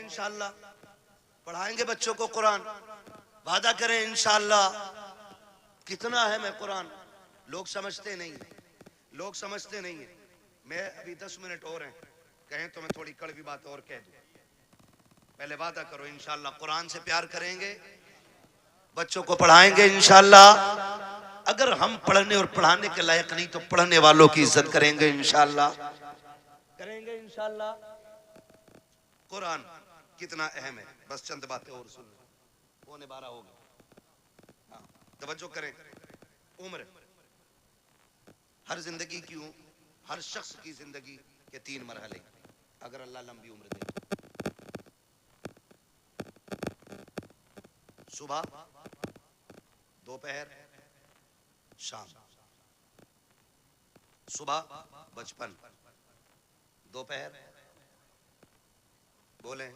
इंशाअल्लाह, पढ़ाएंगे बच्चों को कुरान, वादा करें इंशाअल्लाह। कितना है मैं कुरान, लोग समझते नहीं, लोग समझते नहीं है। मैं अभी 10 मिनट और हैं, कहें तो मैं थोड़ी कड़वी बात और कह दूं। पहले वादा करो इंशाअल्लाह कुरान से प्यार करेंगे, बच्चों को पढ़ाएंगे इंशाअल्लाह। अगर हम पढ़ने और पढ़ाने के लायक नहीं तो पढ़ने वालों की इज्जत करेंगे इंशाअल्लाह, करेंगे इंशाअल्लाह। कुरान कितना अहम है, बस चंद बातें और सुन, 11:15 हो गए। हाँ, तवज्जो करें। उम्र, हर जिंदगी की, हर शख्स की जिंदगी के 3 मरहले, अगर अल्लाह लंबी उम्र दे। सुबह, दोपहर, शाम। सुबह बचपन, दोपहर, बोले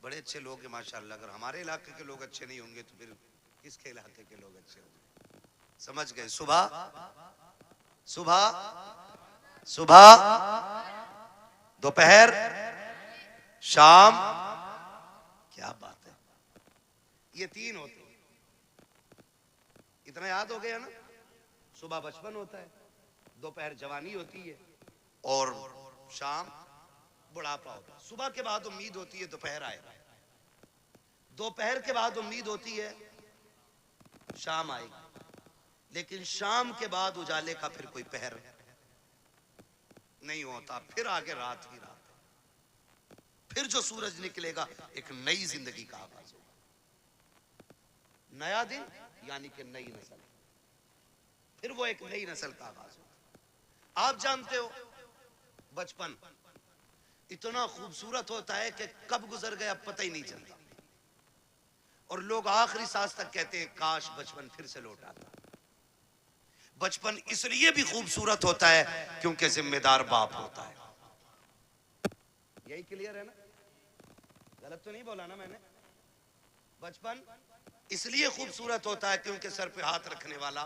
बड़े अच्छे लोग हैं माशाल्लाह। अगर हमारे इलाके के लोग अच्छे नहीं होंगे तो फिर किसके इलाके के लोग अच्छे होंगे? समझ गए? सुबह, सुबह, सुबह, दोपहर, शाम। क्या बात है, ये 3 होते हैं। इतना याद हो गया ना? सुबह बचपन होता है, दोपहर जवानी होती है और शाम बुढ़ापा होता है। सुबह के बाद उम्मीद होती है दोपहर आएगा, दोपहर के बाद उम्मीद होती है शाम आएगी, लेकिन शाम के बाद उजाले का फिर कोई पहर नहीं होता। फिर आगे रात ही रात है, फिर जो सूरज निकलेगा एक नई जिंदगी का आगाज होगा, नया दिन यानी कि नई नस्ल, फिर वो एक नई नस्ल का आगाज होगा। आप जानते हो बचपन इतना खूबसूरत होता है कि कब गुजर गया पता ही नहीं चलता, और लोग आखिरी सांस तक कहते हैं काश बचपन फिर से लौट आता। बचपन इसलिए भी खूबसूरत होता है क्योंकि जिम्मेदार बाप होता है। यही क्लियर है ना? गलत तो नहीं बोला ना मैंने? बचपन इसलिए खूबसूरत होता है क्योंकि सर पे हाथ रखने वाला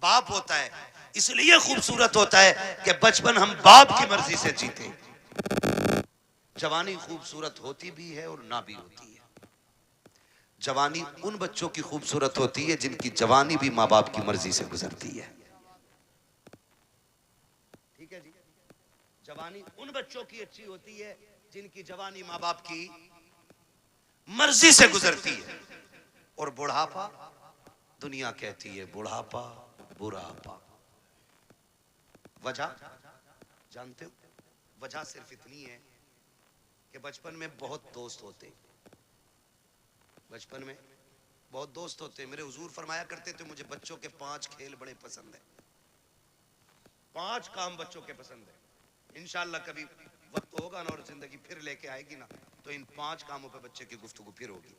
बाप होता है। इसलिए खूबसूरत होता है कि बचपन हम बाप की मर्जी से जीते। जवानी खूबसूरत होती भी है और ना भी होती है। जवानी उन बच्चों की खूबसूरत होती है जिनकी जवानी भी माँ बाप की मर्जी से गुजरती है। ठीक है जी? जवानी उन बच्चों की अच्छी होती है जिनकी जवानी माँ बाप की मर्जी से गुजरती है। और बुढ़ापा, दुनिया कहती है बुढ़ापा बुढ़ापा। वजह जानते हो? वजह सिर्फ इतनी है कि बचपन में बहुत दोस्त होते, बचपन में बहुत दोस्त होते। मेरे हुजूर फरमाया करते थे मुझे बच्चों के 5 खेल बड़े पसंद है, 5 काम बच्चों के पसंद है। इंशाअल्लाह कभी वक्त होगा ना और जिंदगी फिर लेके आएगी ना तो इन 5 कामों पे बच्चे की गुफ्तगू फिर होगी,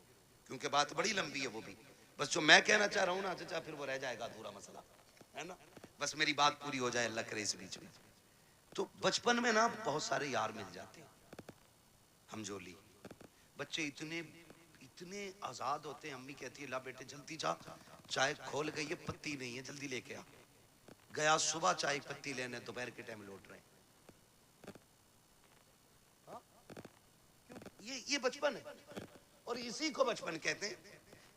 क्योंकि बात बड़ी लंबी है वो भी। बस जो मैं कहना चाह रहा हूँ ना चाचा, फिर वो रह जाएगा अधूरा मसला, है ना? बस मेरी बात पूरी हो जाए, अल्लाह करे इस बीच में। तो बचपन में ना बहुत सारे यार मिल जाते हैं, हमजोली बच्चे इतने इतने आजाद होते हैं। अम्मी कहती है ला बेटे जल्दी जा, चाय खोल गई है पत्ती नहीं है जल्दी लेके आ। गया सुबह चाय पत्ती लेने, दोपहर के टाइम लौट रहे। हाँ? ये बचपन है और इसी को बचपन कहते हैं।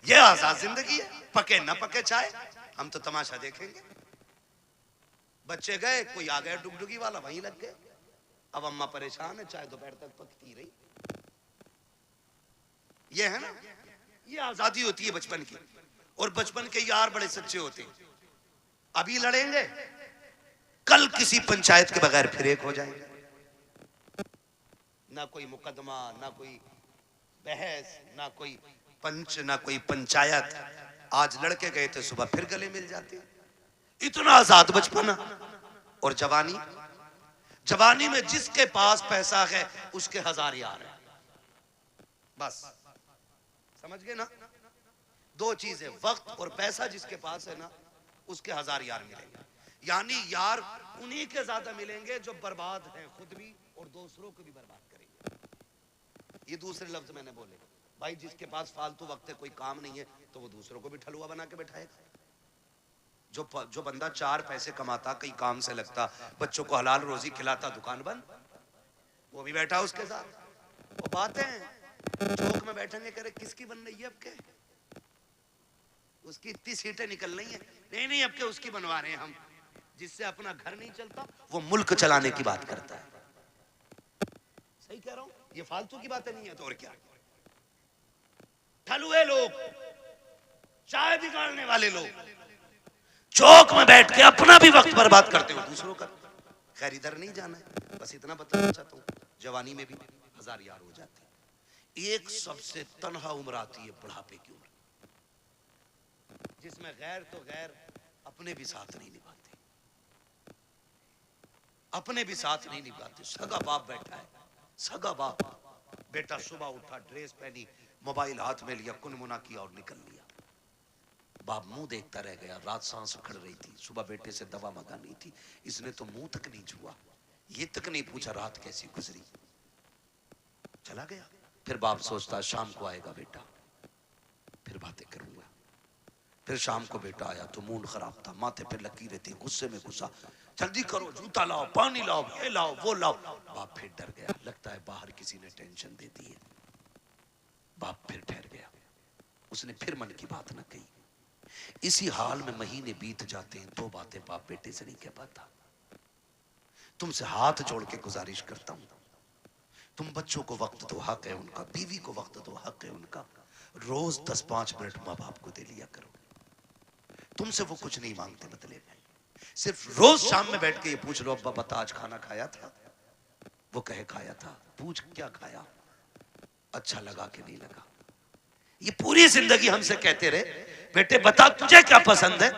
ये आजाद जिंदगी है, पके ना पके चाय हम तो तमाशा देखेंगे। बच्चे गए, कोई आ गया डुगडुगी वाला, वहीं लग गए। अब अम्मा परेशान है, चाय दोपहर तक पकती रही। ये है ना, ये आजादी होती है बचपन की। और बचपन के यार बड़े सच्चे होते हैं। अभी लड़ेंगे, कल किसी पंचायत के बगैर फिर एक हो जाएंगे। ना कोई मुकदमा, ना कोई बहस, ना कोई पंच, ना कोई पंचायत। आज लड़के गए थे, सुबह फिर गले मिल जाते हैं। इतना आजाद बचपन। और जवानी, जवानी में जिसके पास पैसा है उसके 1000 यार है। बस समझ गए ना? 2 चीजें, वक्त और पैसा जिसके पास है ना उसके 1000 यार मिलेंगे। यानी यार उन्हीं के ज्यादा मिलेंगे जो बर्बाद हैं खुद भी और दूसरों को भी बर्बाद करेंगे। ये दूसरे लफ्ज मैंने बोले। भाई जिसके पास फालतू वक्त है, कोई काम नहीं है, तो वो दूसरों को भी ठलुआ बना के बैठाएगा। जो बंदा 4 पैसे कमाता, कई काम से लगता, बच्चों को हलाल रोजी खिलाता, दुकान बंद, वो भी बैठा उसके साथ। वो बातें चौक में बैठेंगे, कह रहे किसकी बन रही है अब के, उसकी इतनी सीटें निकल रही हैं, नहीं अब के उसकी बनवा रहे हैं हम। जिससे अपना घर नहीं चलता वो मुल्क चलाने की बात करता है। सही कह रहा हूं, ये फालतू की बातें नहीं है तो और क्या। ठलुए लोग, चाय बिगाड़ने वाले लोग चौक में बैठ के अपना भी वक्त बर्बाद करते हो, दूसरों का। खैर इधर नहीं जाना है, बस इतना बताना चाहता हूं, जवानी में भी हजार यार हो जाते हैं। एक सबसे तन्हा उम्र आती है बुढ़ापे की उम्र, जिसमें गैर तो गैर अपने भी साथ नहीं निभाते, अपने भी साथ नहीं निभाते। सगा बाप बैठा है, सगा बाप, बेटा सुबह उठा, ड्रेस पहनी, मोबाइल हाथ में लिया, कुनमुना किया और निकल लिया। बाप मुंह देखता रह गया, रात सांस उखड़ रही थी, सुबह बेटे से दवा मंगानी थी, इसने तो मुंह तक नहीं छुआ, ये तक नहीं पूछा रात कैसी गुजरी, चला गया। फिर बाप सोचता शाम को आएगा बेटा, फिर बातें करूंगा। फिर शाम को बेटा आया तो मूड खराब था, माथे पे लकीरें थी, गुस्से में गुस्सा, जल्दी करो, जूता लाओ, पानी लाओ, ये लाओ, वो लाओ। बाप फिर डर गया, लगता है बाहर किसी ने टेंशन दे दी है। बाप फिर ठहर गया, उसने फिर मन की बात न कही। इसी हाल में महीने बीत जाते हैं, दो बातें बाप बेटे से नहीं कह पाता। तुमसे हाथ जोड़ के गुजारिश करता हूं, तुम बच्चों को वक्त दो, हक है उनका, बीवी को वक्त दो, हक है उनका। रोज 10-5 मिनट माँ बाप को दे लिया करो। तुमसे वो कुछ नहीं मांगते बदले में, सिर्फ रोज शाम में बैठ के ये पूछ लो, अब्बा बता आज खाना खाया था? वो कहे खाया था। पूछ क्या खाया? अच्छा लगा कि नहीं लगा? ये पूरी जिंदगी हमसे कहते रहे, बेटे बता तुझे क्या पसंद है?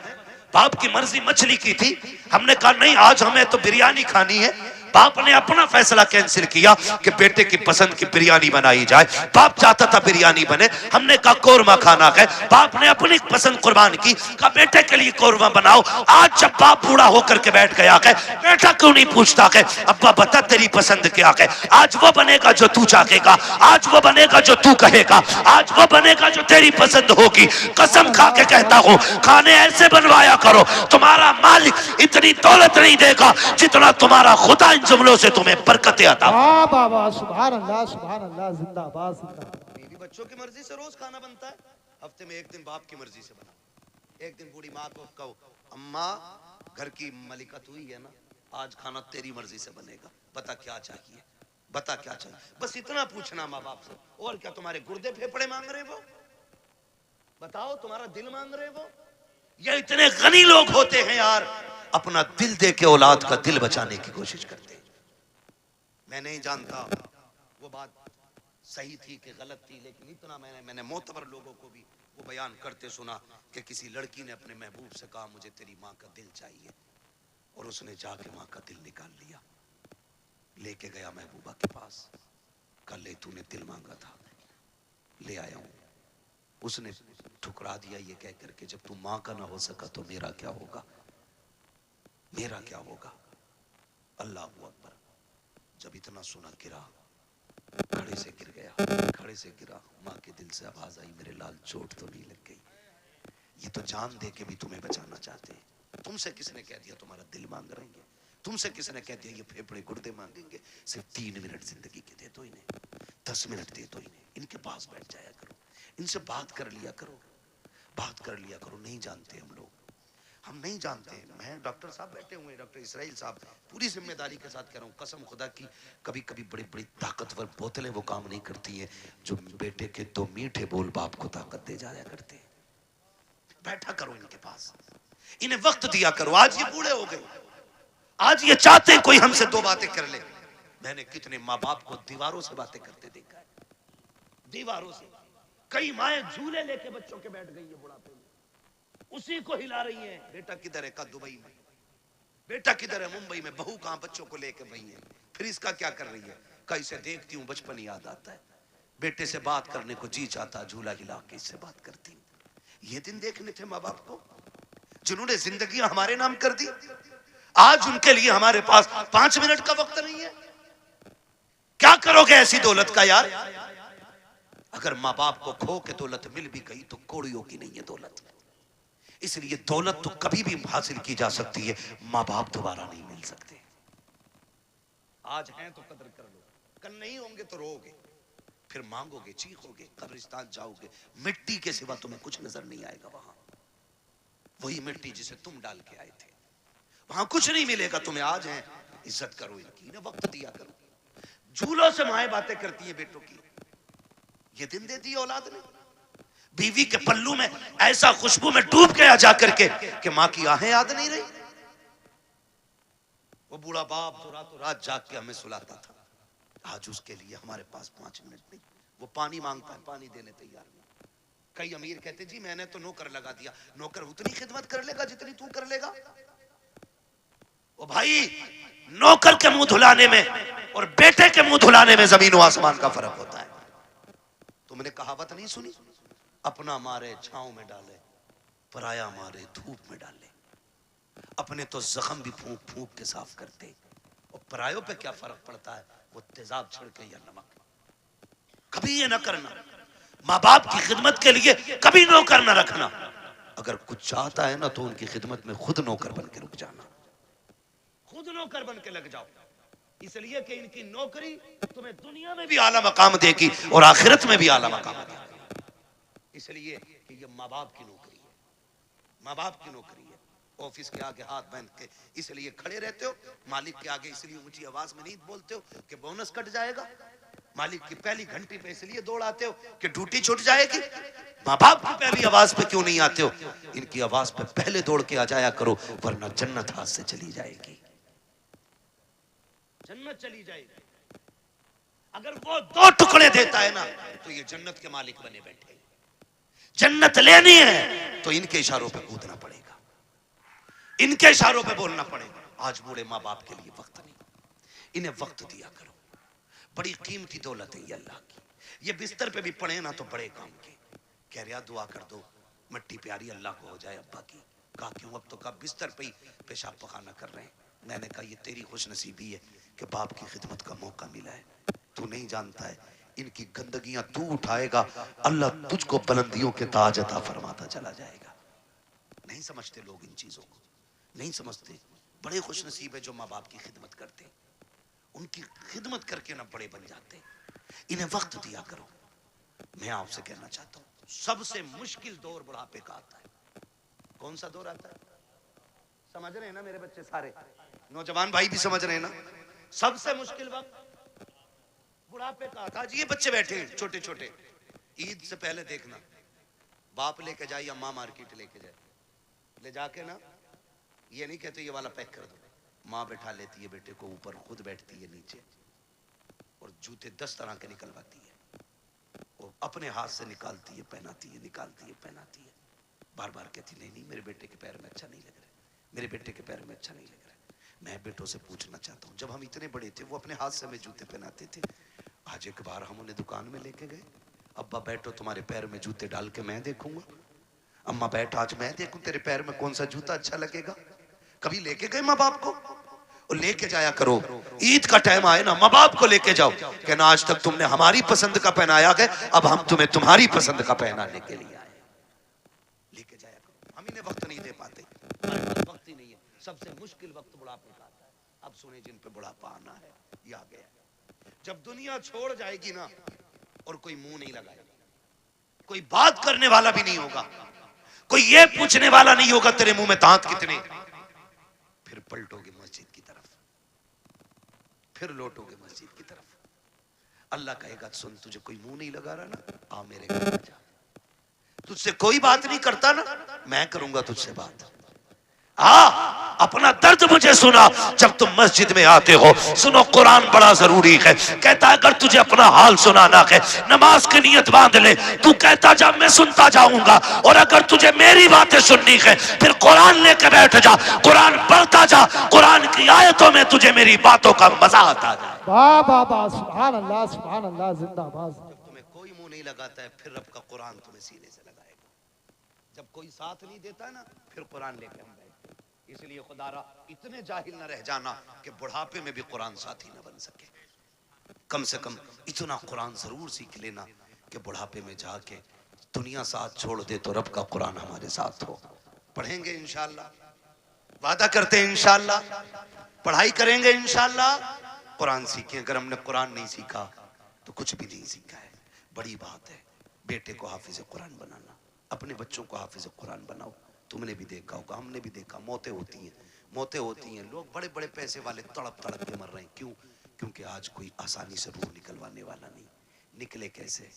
बाप की मर्जी मछली की थी, हमने कहा नहीं आज हमें तो बिरयानी खानी है। बाप ने अपना फैसला कैंसिल किया कि बेटे की पसंद की बिरयानी बनाई जाए। बाप चाहता था बिरयानी बने, हमने कहा कोरमा खाना है। बाप ने अपनी पसंद कुर्बान की, कहा बेटे के लिए कोरमा बनाओ। आज जब बाप बूढ़ा होकर के बैठ गया है, बेटा क्यों नहीं पूछता है अब्बा बता तेरी पसंद क्या है? आज वो बनेगा जो तू चाहेगा, आज वो बनेगा जो तू कहेगा, आज वो बनेगा जो तेरी पसंद होगी। कसम खा के कहता हूँ खाने ऐसे बनवाया करो, तुम्हारा मालिक इतनी दौलत नहीं देगा जितना तुम्हारा खुदा जुमलों से तुम्हें बरकतें अता। वाह बाबा, सुभान अल्लाह, सुभान अल्लाह, जिंदाबाद जिंदाबाद। मेरी बच्चों की मर्जी से रोज खाना बनता है, हफ्ते में एक दिन बाप की मर्जी से बना। एक दिन बूढ़ी माँ को कहो अम्मा घर की मलिका तू ही है ना, आज खाना तेरी मर्जी से बनेगा, बता क्या चाहिए, बता क्या चाहिए। बस इतना पूछना माँ बाप से। और क्या तुम्हारे गुर्दे फेफड़े मांग रहे वो? बताओ तुम्हारा दिल मांग रहे वो? ये इतने गनी लोग होते हैं यार, अपना दिल दे के औलाद का दिल बचाने की कोशिश करते हैं। मैं नहीं जानता वो बात सही थी कि गलत थी, लेकिन इतना मैंने मोतबर लोगों को भी वो बयान करते सुना कि किसी लड़की ने अपने महबूब से कहा मुझे तेरी माँ का दिल चाहिए, और उसने जाके माँ का दिल निकाल लिया, लेके गया महबूबा के पास, कल ले तूने दिल मांगा था, ले आया हूं। उसने ठुकरा दिया ये कह करके जब तू माँ का ना हो सका तो मेरा क्या होगा, मेरा क्या होगा। अल्लाह अकबर। जब इतना सुना गिरा, खड़े से गिर गया, खड़े से गिरा, माँ के दिल से आवाज आई मेरे लाल चोट तो नहीं लग गई? ये तो जान दे के भी तुम्हें बचाना चाहते हैं। तुमसे किसने कह दिया तुम्हारा दिल मांग रहे हैं? तुमसे किसने कह दिया ये फेफड़े गुर्दे मांगेंगे? सिर्फ 3 मिनट जिंदगी के दे दो इन्हें, 10 मिनट दे दो इन्हें, इनके पास बैठ जाया करो, इनसे बात कर लिया करो, बात कर लिया करो। नहीं जानते हम लोग, हम नहीं जानते। मैं डॉक्टर साहब बैठे हुए, डॉक्टर इसराइल साहब, पूरी जिम्मेदारी के साथ कह रहा हूँ, कसम खुदा की, कभी कभी बड़ी बड़ी ताकतवर बोतलें वो काम नहीं करती हैं जो बेटे के 2 मीठे बोल बाप को ताकत दे जाया करते हैं। बैठा करो इनके पास, इन्हें वक्त दिया करो। आज ये बूढ़े हो गए, आज ये चाहते कोई हमसे 2 बातें कर ले। मैंने कितने माँ बाप को दीवारों से बातें करते देखा है, दीवारों से। कई माएं झूले लेके बच्चों के बैठ गई है बुढ़ापे में, उसी को हिला रही है। बेटा किधर है? का दुबई में। बेटा किधर है? मुंबई में। बहू कहां? बच्चों को लेके वही है। फिर इसका क्या कर रही है? कहीं से देखती हूँ बचपन याद आता है, बेटे से बात करने को जी चाहता, झूला हिला के इससे बात करती हूँ। ये दिन देखने थे माँ बाप को जिन्होंने जिंदगी हमारे नाम कर दी। आज उनके लिए हमारे पास 5 मिनट का वक्त नहीं है। क्या करोगे ऐसी दौलत का यार? अगर माँ बाप को खो के दौलत मिल भी गई तो कौड़ियों की नहीं है दौलत। इसलिए दौलत तो कभी भी हासिल की जा सकती है, माँ बाप दोबारा नहीं मिल सकते। आज हैं तो कदर कर लो, कल नहीं होंगे तो रोओगे। फिर मांगोगे, चीखोगे, कब्रिस्तान जाओगे, मिट्टी के सिवा तुम्हें कुछ नजर नहीं आएगा। वहां वही मिट्टी जिसे तुम डाल के आए थे, वहां कुछ नहीं मिलेगा तुम्हें। आज है, इज्जत करो इनकी, ना वक्त दिया करो। झूलों से माए बातें करती है बेटों की, ये दिन दे दी औलाद ने। बीवी के पल्लू में ऐसा खुशबू में डूब गया जा करके कि माँ की आहें याद नहीं रही। वो बूढ़ा बाप तो रातों रात जाग के हमें सुलाता था, आज उसके लिए हमारे पास 5 मिनट नहीं। वो पानी मांगता है, पानी देने तैयार नहीं। कई अमीर कहते जी मैंने तो नौकर लगा दिया। नौकर उतनी खिदमत कर लेगा जितनी तू कर लेगा। ओ भाई, नौकर के मुंह धुलाने में और बेटे के मुंह धुलाने में जमीन और आसमान का फर्क होता है। तुमने कहावत नहीं सुनी, अपना मारे छांव में डाले, पराया मारे धूप में डाले। अपने तो जख्म भी फूंक फूंक के साफ करते, और परायों पे क्या फर्क पड़ता है, वो तेजाब छिड़के या नमक। कभी ये ना करना, माँ बाप की खिदमत के लिए कभी नौकर ना रखना। अगर कुछ चाहता है ना तो उनकी खिदमत में खुद नौकर बन के रुक जाना, खुद नौकर बन के लग जाओ। इसलिए कि इनकी नौकरी तुम्हें दुनिया में भी आला मकाम देगी और आखिरत में भी आला मकाम देगी। इसलिए कि ये माँ बाप की नौकरी है, माँ बाप की नौकरी है। ऑफिस के आगे हाथ बांध के इसलिए खड़े रहते हो, मालिक के आगे इसलिए ऊंची आवाज में नहीं बोलते हो कि बोनस कट जाएगा। मालिक की पहली घंटी पे इसलिए दौड़ आते हो कि ड्यूटी छूट जाएगी। माँ बाप की पहली आवाज पे क्यों नहीं आते हो? इनकी आवाज पे पहले दौड़ के आ जाया करो, वरना जन्नत हाथ से चली जाएगी, जन्नत चली जाएगी। अगर वो 2 टुकड़े देता है ना तो ये जन्नत के मालिक बने बैठे। जन्नत लेनी है तो इनके इशारों पे कूदना पड़ेगा, इनके इशारों पे बोलना पड़ेगा। आज बूढ़े माँ बाप के लिए वक्त नहीं, इन्हें वक्त दिया करो। बड़ी कीमती दौलत है ये अल्लाह की। ये बिस्तर पे भी पड़े ना तो बड़े काम के। कह रहा दुआ कर दो मिट्टी प्यारी अल्लाह को हो जाए अब्बा की। कहा क्यों? अब तो कहा बिस्तर पे ही पेशाब पखाना कर रहे हैं। मैंने कहा ये तेरी खुशनसीबी है कि बाप की खिदमत का मौका मिला है। तू नहीं जानता है, इनकी गंदगियां तू उठाएगा, अल्लाह तुझको बुलंदियों के ताज अता फरमाता चला जाएगा। नहीं समझते लोग इन चीजों को, नहीं समझते। बड़े खुशनसीब है जो माँ बाप की खिदमत करते, उनकी खिदमत करके ना बड़े बन जाते। इन्हें वक्त दिया करो। मैं आपसे कहना चाहता हूँ, सबसे मुश्किल दौर बुढ़ापे का आता है। कौन सा दौर आता है? समझ रहे हैं ना मेरे बच्चे? सारे नौजवान भाई भी समझ रहे हैं ना? सबसे मुश्किल वक्त बुढ़ापे का आता है। जी ये बच्चे बैठे हैं छोटे छोटे, ईद से पहले देखना, बाप लेके जाए या माँ मार्केट लेके जाए, ले जाके ना ये नहीं कहते ये वाला पैक कर दो, माँ बैठा लेती है बेटे को ऊपर, खुद बैठती है नीचे, और जूते 10 तरह के निकलवाती है, और अपने हाथ से निकालती है, पहनाती है, निकालती है, पहनाती है। बार बार कहती नहीं नहीं मेरे बेटे के पैर में अच्छा नहीं लग रहा है, मेरे बेटे के पैर में अच्छा नहीं लग रहा है। मैं बेटों से पूछना चाहता हूँ, जब हम इतने बड़े थे वो अपने हाथ से हमें जूते पहनाते थे। आज एक बार हम उन्हें दुकान में लेके गए, अब्बा बैठो तुम्हारे पैर में जूते डाल के मैं देखूंगा। अम्मा बैठ आज मैं देखूं तेरे पैर में कौन सा जूता अच्छा लगेगा। कभी लेके गए माँ बाप को? और लेके जाया करो। ईद का टाइम आए ना माँ बाप को लेके जाओ, कहना आज तक तुमने हमारी पसंद का पहनाया गया, अब हम तुम्हें तुम्हारी पसंद का पहनाने के लिए आए। लेके जाया करो। हम इन्हें वक्त नहीं दे पाते, वक्त ही नहीं है। सबसे मुश्किल वक्त बुढ़ापे का आता है। अब सुने जिन पे बुढ़ापा आना है, ये आ गया। जब दुनिया छोड़ जाएगी ना और कोई मुंह नहीं लगाएगा, कोई बात करने वाला भी नहीं होगा, कोई ये पूछने वाला नहीं होगा तेरे मुंह में दांत कितने, फिर पलटोगे मस्जिद की तरफ, फिर लौटोगे मस्जिद की तरफ। अल्लाह कहेगा सुन तुझे कोई मुंह नहीं लगा रहा ना, आ मेरे घर जा। तुझसे कोई बात नहीं करता ना, मैं करूंगा तुझसे बात। हाँ, अपना दर्द मुझे सुना जब तुम मस्जिद में आते हो। सुनो कुरान बड़ा जरूरी है। कहता है अगर तुझे अपना हाल सुनाना है, नमाज की नियत बांध ले। तू कहता जा मैं सुनता जाऊंगा, और अगर तुझे मेरी बातें सुननी है फिर कुरान लेके बैठ जा, कुरान पढ़ता जा। कुरान की आयतों में तुझे मेरी बातों का मजा आता है। वाह वाह वाह, सुभान अल्लाह, जिंदाबाद। जब तुम्हें कोई मुंह नहीं लगाता है फिर रब का कुरान तुम्हें सीने से लगाएगा। जब कोई साथ नहीं देता है ना फिर कुरान लेके हम बैठते। इसलिए खुदारा इतने जाहिल न रह जाना कि बुढ़ापे में भी कुरान साथी न बन सके। कम से कम इतना कुरान जरूर सीख लेना कि बुढ़ापे में जाके दुनिया साथ छोड़ दे तो रब का कुरान हमारे साथ हो। पढ़ेंगे इंशाअल्लाह, वादा करते हैं इंशाअल्लाह, पढ़ाई करेंगे इंशाअल्लाह, कुरान सीखें। अगर हमने कुरान नहीं सीखा तो कुछ भी नहीं सीखा है। बड़ी बात है बेटे को हाफिज कुरान बनाना, अपने बच्चों को हाफिज कुरान बनाओ। तुमने भी देखा होगा, हमने भी देखा, मौतें होती हैं, मौतें होती हैं, लोग बड़े बड़े पैसे वाले तड़प तड़प के मर रहे हैं। क्यों? क्योंकि आज कोई आसानी से रूह निकलवाने वाला नहीं। निकले कैसे?